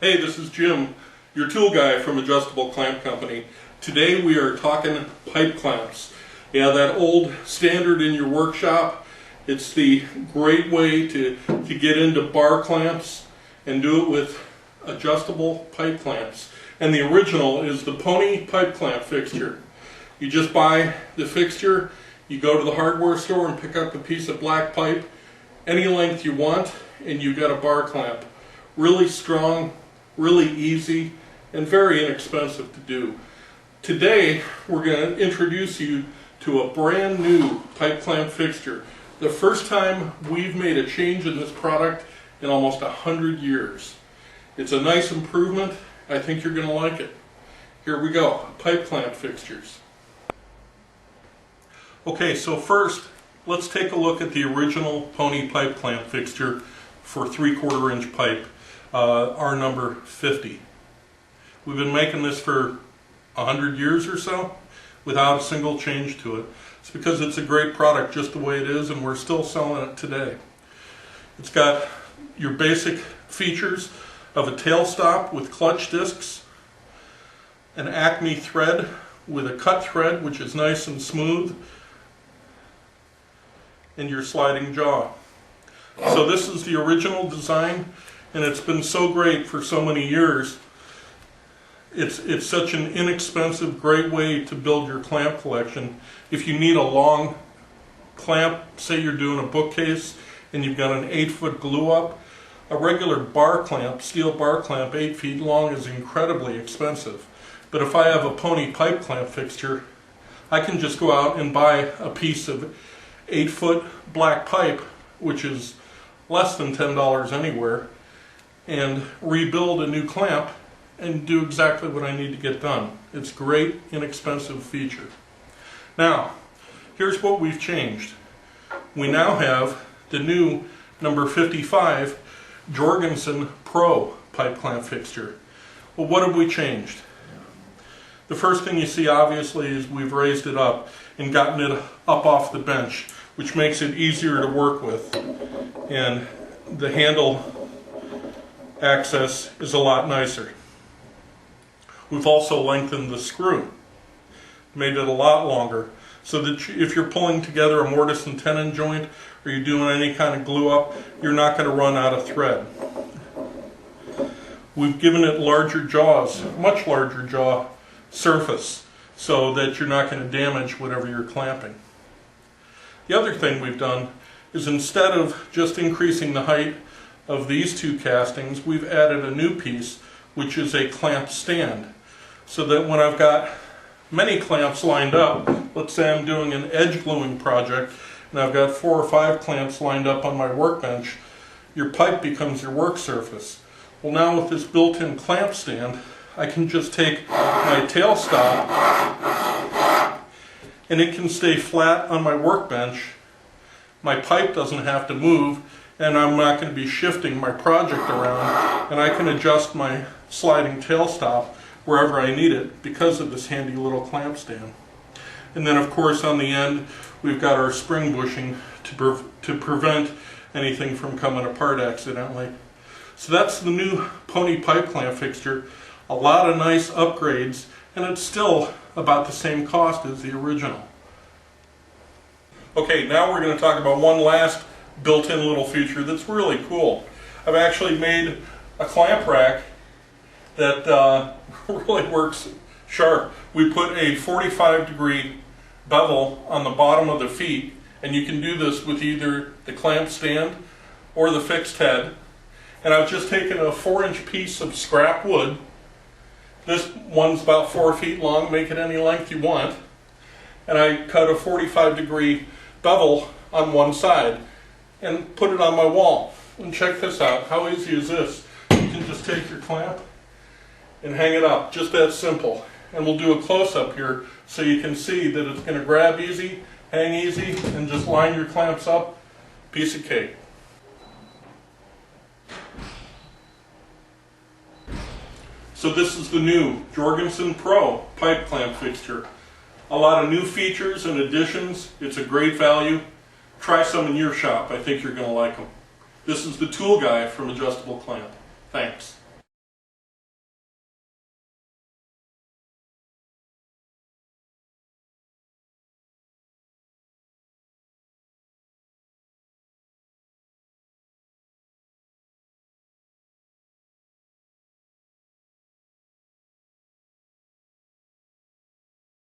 Hey, this is Jim, your tool guy from Adjustable Clamp Company. Today we are talking pipe clamps. Yeah, that old standard in your workshop. It's the great way to get into bar clamps and do it with adjustable pipe clamps. And the original is the Pony pipe clamp fixture. You just buy the fixture, you go to the hardware store and pick up a piece of black pipe, any length you want, and you got a bar clamp. Really strong, really easy, and very inexpensive to do. Today we're going to introduce you to a brand new pipe clamp fixture. The first time we've made a change in this product in almost 100 years. It's a nice improvement. I think you're going to like it. Here we go, pipe clamp fixtures. Okay, so first let's take a look at the original Pony pipe clamp fixture for 3/4 inch pipe. Our number 50. We've been making this for 100 years or so without a single change to it. It's because it's a great product just the way it is, and we're still selling it today. It's got your basic features of a tail stop with clutch discs, an Acme thread with a cut thread which is nice and smooth, and your sliding jaw. So this is the original design, and it's been so great for so many years. It's such an inexpensive, great way to build your clamp collection. If you need a long clamp, say you're doing a bookcase and you've got an 8-foot glue up, a regular bar clamp, steel bar clamp 8 feet long, is incredibly expensive. But if I have a Pony pipe clamp fixture, I can just go out and buy a piece of 8-foot black pipe, which is less than $10 anywhere, and rebuild a new clamp and do exactly what I need to get done. It's a great, inexpensive feature. Now, here's what we've changed. We now have the new number 55 Jorgensen Pro pipe clamp fixture. Well, what have we changed? The first thing you see, obviously, is we've raised it up and gotten it up off the bench, which makes it easier to work with. And the handle access is a lot nicer. We've also lengthened the screw, made it a lot longer, so that if you're pulling together a mortise and tenon joint or you're doing any kind of glue up, you're not going to run out of thread. We've given it larger jaws, much larger jaw surface, so that you're not going to damage whatever you're clamping. The other thing we've done is, instead of just increasing the height of these two castings, we've added a new piece, which is a clamp stand, so that when I've got many clamps lined up, let's say I'm doing an edge gluing project and I've got 4 or 5 clamps lined up on my workbench, your pipe becomes your work surface. Well, now with this built-in clamp stand, I can just take my tail stop and it can stay flat on my workbench. My pipe doesn't have to move, and I'm not going to be shifting my project around, and I can adjust my sliding tail stop wherever I need it because of this handy little clamp stand. And then, of course, on the end we've got our spring bushing to prevent anything from coming apart accidentally. So that's the new Pony pipe clamp fixture. A lot of nice upgrades, and it's still about the same cost as the original. Okay, now we're going to talk about one last built-in little feature that's really cool. I've actually made a clamp rack that really works sharp. We put a 45-degree bevel on the bottom of the feet, and you can do this with either the clamp stand or the fixed head. And I've just taken a 4-inch piece of scrap wood. This one's about 4 feet long, make it any length you want. And I cut a 45-degree bevel on one side and put it on my wall. And check this out. How easy is this? You can just take your clamp and hang it up. Just that simple. And we'll do a close-up here so you can see that it's going to grab easy, hang easy, and just line your clamps up. Piece of cake. So this is the new Jorgensen Pro pipe clamp fixture. A lot of new features and additions. It's a great value. Try some in your shop. I think you're going to like them. This is the tool guy from Adjustable Clamp. Thanks.